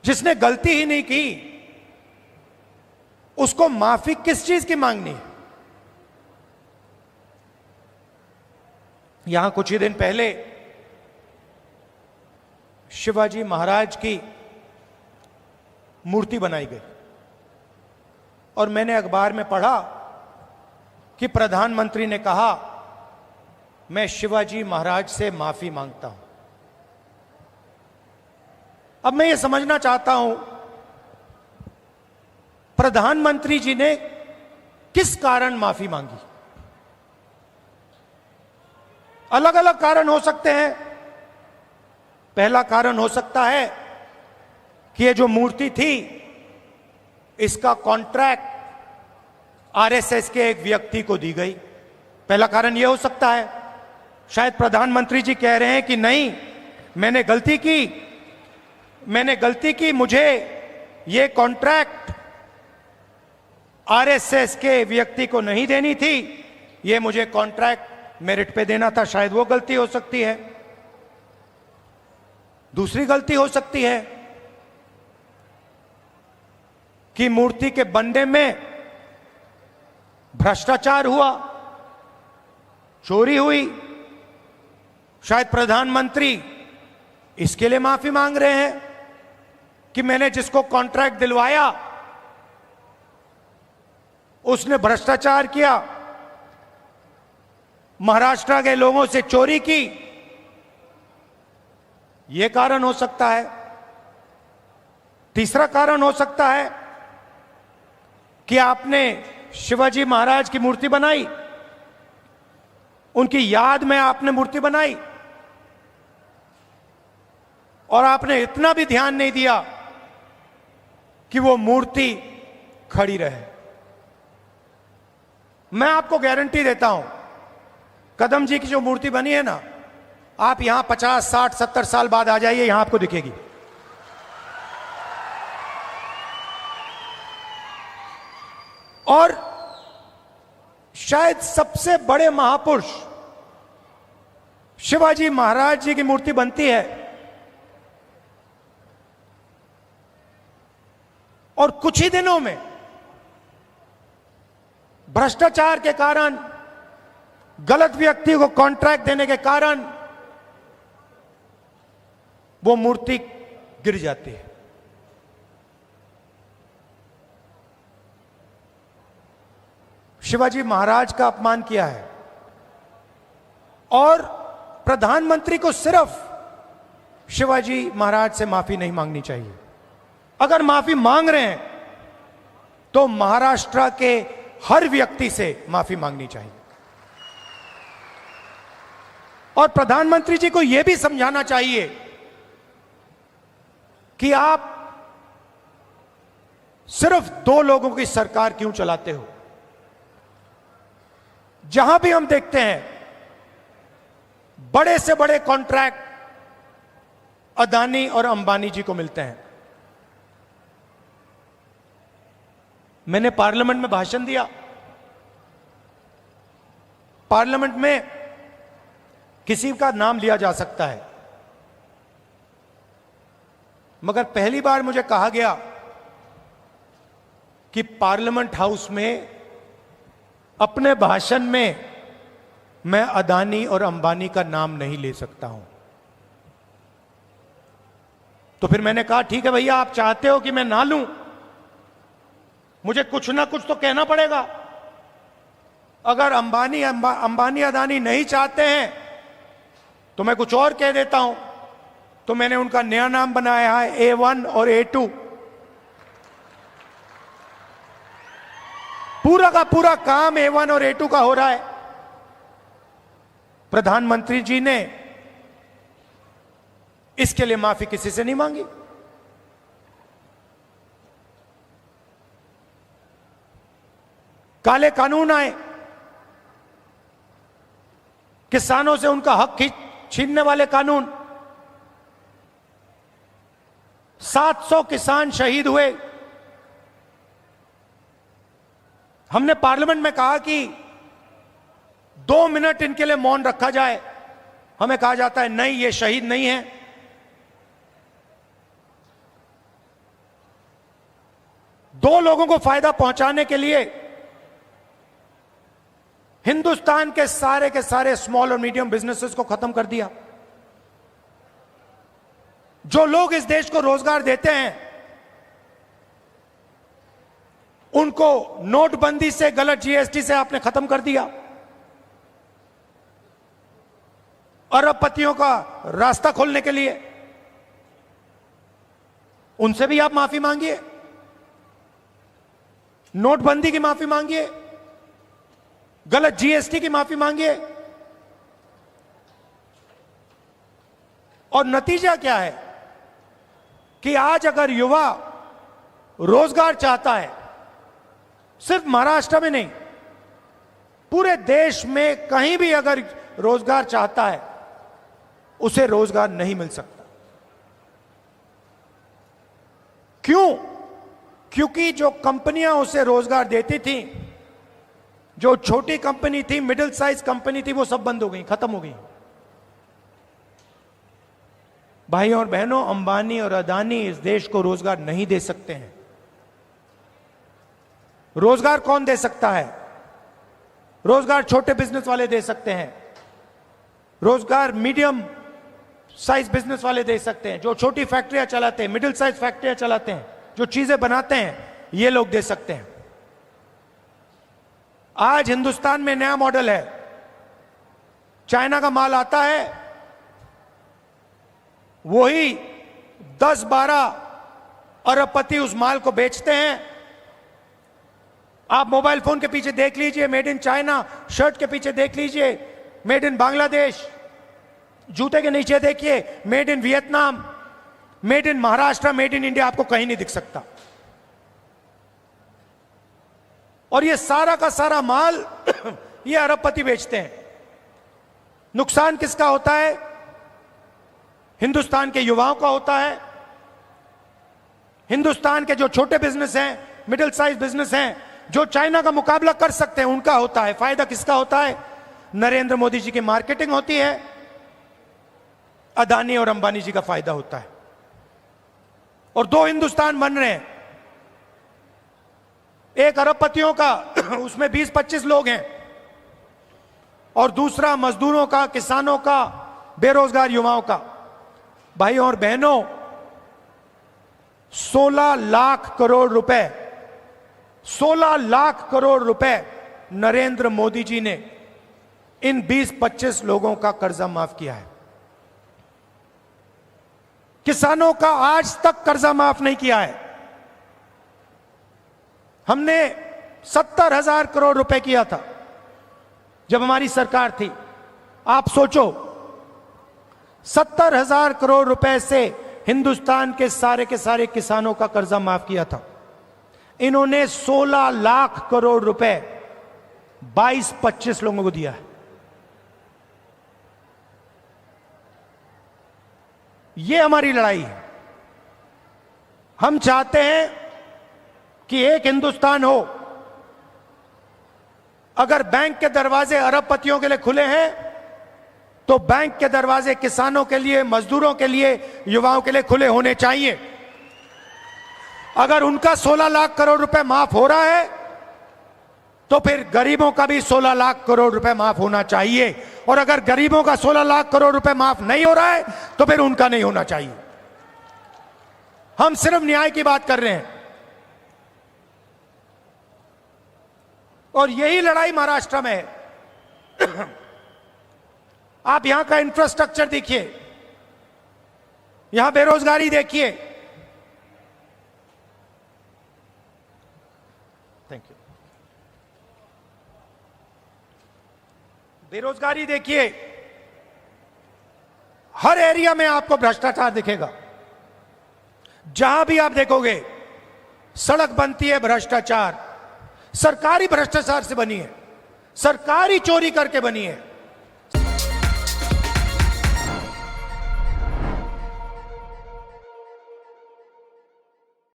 जिसने गलती ही नहीं की उसको माफी किस चीज की मांगनी है? यहां कुछ ही दिन पहले शिवाजी महाराज की मूर्ति बनाई गई और मैंने अखबार में पढ़ा कि प्रधानमंत्री ने कहा मैं शिवाजी महाराज से माफी मांगता हूं। अब मैं ये समझना चाहता हूं प्रधानमंत्री जी ने किस कारण माफी मांगी? अलग अलग कारण हो सकते हैं। पहला कारण हो सकता है कि ये जो मूर्ति थी इसका कॉन्ट्रैक्ट आरएसएस के एक व्यक्ति को दी गई। पहला कारण यह हो सकता है। शायद प्रधानमंत्री जी कह रहे हैं कि नहीं, मैंने गलती की, मुझे यह कॉन्ट्रैक्ट आरएसएस के व्यक्ति को नहीं देनी थी, यह मुझे कॉन्ट्रैक्ट मेरिट पे देना था। शायद वो गलती हो सकती है। दूसरी गलती हो सकती है कि मूर्ति के बनने में भ्रष्टाचार हुआ, चोरी हुई। शायद प्रधानमंत्री इसके लिए माफी मांग रहे हैं कि मैंने जिसको कॉन्ट्रैक्ट दिलवाया उसने भ्रष्टाचार किया, महाराष्ट्र के लोगों से चोरी की। यह कारण हो सकता है। तीसरा कारण हो सकता है कि आपने शिवाजी महाराज की मूर्ति बनाई, उनकी याद में आपने मूर्ति बनाई और आपने इतना भी ध्यान नहीं दिया कि वो मूर्ति खड़ी रहे। मैं आपको गारंटी देता हूं, कदम जी की जो मूर्ति बनी है ना, आप यहां 50, 60, 70 साल बाद आ जाइए, यहां आपको दिखेगी। और शायद सबसे बड़े महापुरुष शिवाजी महाराज जी की मूर्ति बनती है और कुछ ही दिनों में भ्रष्टाचार के कारण, गलत व्यक्ति को कॉन्ट्रैक्ट देने के कारण वो मूर्ति गिर जाती है। शिवाजी महाराज का अपमान किया है और प्रधानमंत्री को सिर्फ शिवाजी महाराज से माफी नहीं मांगनी चाहिए। अगर माफी मांग रहे हैं तो महाराष्ट्र के हर व्यक्ति से माफी मांगनी चाहिए। और प्रधानमंत्री जी को यह भी समझाना चाहिए कि आप सिर्फ 2 लोगों की सरकार क्यों चलाते हो। जहां भी हम देखते हैं बड़े से बड़े कॉन्ट्रैक्ट अदानी और अंबानी जी को मिलते हैं। मैंने पार्लियामेंट में भाषण दिया। पार्लियामेंट में किसी का नाम लिया जा सकता है, मगर पहली बार मुझे कहा गया कि पार्लियामेंट हाउस में अपने भाषण में मैं अदानी और अंबानी का नाम नहीं ले सकता हूं। तो फिर मैंने कहा ठीक है भैया, आप चाहते हो कि मैं ना लूं, मुझे कुछ ना कुछ तो कहना पड़ेगा। अगर अंबानी अदानी नहीं चाहते हैं तो मैं कुछ और कह देता हूं। तो मैंने उनका नया नाम बनाया है A1 और A2। पूरा का पूरा काम A1 और A2 का हो रहा है। प्रधानमंत्री जी ने इसके लिए माफी किसी से नहीं मांगी। काले कानून आए, किसानों से उनका हक छीनने वाले कानून। 700 किसान शहीद हुए। हमने पार्लियामेंट में कहा कि 2 मिनट इनके लिए मौन रखा जाए। हमें कहा जाता है नहीं, ये शहीद नहीं है। दो लोगों को फायदा पहुंचाने के लिए हिंदुस्तान के सारे स्मॉल और मीडियम बिजनेसेस को खत्म कर दिया। जो लोग इस देश को रोजगार देते हैं उनको नोटबंदी से, गलत जीएसटी से आपने खत्म कर दिया। अरबपतियों का रास्ता खोलने के लिए उनसे भी आप माफी मांगिए, नोटबंदी की माफी मांगिए, गलत जीएसटी की माफी मांगिए। और नतीजा क्या है कि आज अगर युवा रोजगार चाहता है, सिर्फ महाराष्ट्र में नहीं, पूरे देश में कहीं भी अगर रोजगार चाहता है, उसे रोजगार नहीं मिल सकता। क्यों? क्योंकि जो कंपनियां उसे रोजगार देती थी, जो छोटी कंपनी थी, मिडिल साइज कंपनी थी, वो सब बंद हो गई, खत्म हो गई। भाइयों और बहनों, अंबानी और अदानी इस देश को रोजगार नहीं दे सकते हैं। रोजगार कौन दे सकता है? रोजगार छोटे बिजनेस वाले दे सकते हैं, रोजगार मीडियम साइज बिजनेस वाले दे सकते हैं, जो छोटी फैक्ट्रियां चलाते हैं, मिडिल साइज फैक्ट्रियां चलाते हैं, जो चीजें बनाते हैं, ये लोग दे सकते हैं। आज हिंदुस्तान में नया मॉडल है, चाइना का माल आता है, वही 10-12 अरबपति उस माल को बेचते हैं। आप मोबाइल फोन के पीछे देख लीजिए मेड इन चाइना, शर्ट के पीछे देख लीजिए मेड इन बांग्लादेश, जूते के नीचे देखिए made in Vietnam, made in Maharashtra, made in India, आपको कहीं नहीं दिख सकता। और ये सारा का सारा माल ये अरबपति बेचते हैं। नुकसान किसका होता है? हिंदुस्तान के युवाओं का होता है। हिंदुस्तान के जो छोटे बिजनेस हैं, मिडिल साइज बिजनेस हैं, जो चाइना का मुकाबला कर सकते हैं, उनका होता है। फायदा किसका होता है? नरेंद्र मोदी जी की मार्केटिंग होती है, अदानी और अंबानी जी का फायदा होता है। और दो हिंदुस्तान बन रहे हैं, एक अरबपतियों का उसमें 20-25 लोग हैं, और दूसरा मजदूरों का, किसानों का, बेरोजगार युवाओं का। भाइयों और बहनों, 16 लाख करोड़ रुपए, 16 लाख करोड़ रुपए नरेंद्र मोदी जी ने इन 20-25 लोगों का कर्जा माफ किया है। किसानों का आज तक कर्जा माफ नहीं किया है। हमने 70,000 करोड़ रुपए किया था जब हमारी सरकार थी। आप सोचो, 70,000 करोड़ रुपए से हिंदुस्तान के सारे किसानों का कर्जा माफ किया था। इन्होंने 16 लाख करोड़ रुपए 22-25 लोगों को दिया है। ये हमारी लड़ाई है। हम चाहते हैं कि एक हिंदुस्तान हो। अगर बैंक के दरवाजे अरबपतियों के लिए खुले हैं, तो बैंक के दरवाजे किसानों के लिए, मजदूरों के लिए, युवाओं के लिए खुले होने चाहिए। अगर उनका 16 लाख करोड़ रुपए माफ हो रहा है, तो फिर गरीबों का भी 16 लाख करोड़ रुपए माफ होना चाहिए। और अगर गरीबों का 16 लाख करोड़ रुपए माफ नहीं हो रहा है, तो फिर उनका नहीं होना चाहिए। हम सिर्फ न्याय की बात कर रहे हैं। और यही लड़ाई महाराष्ट्र में है। आप यहां का इंफ्रास्ट्रक्चर देखिए, यहां बेरोजगारी देखिए। Thank you. बेरोजगारी देखिए, हर एरिया में आपको भ्रष्टाचार दिखेगा। जहां भी आप देखोगे सड़क बनती है, भ्रष्टाचार, सरकारी भ्रष्टाचार से बनी है, सरकारी चोरी करके बनी है।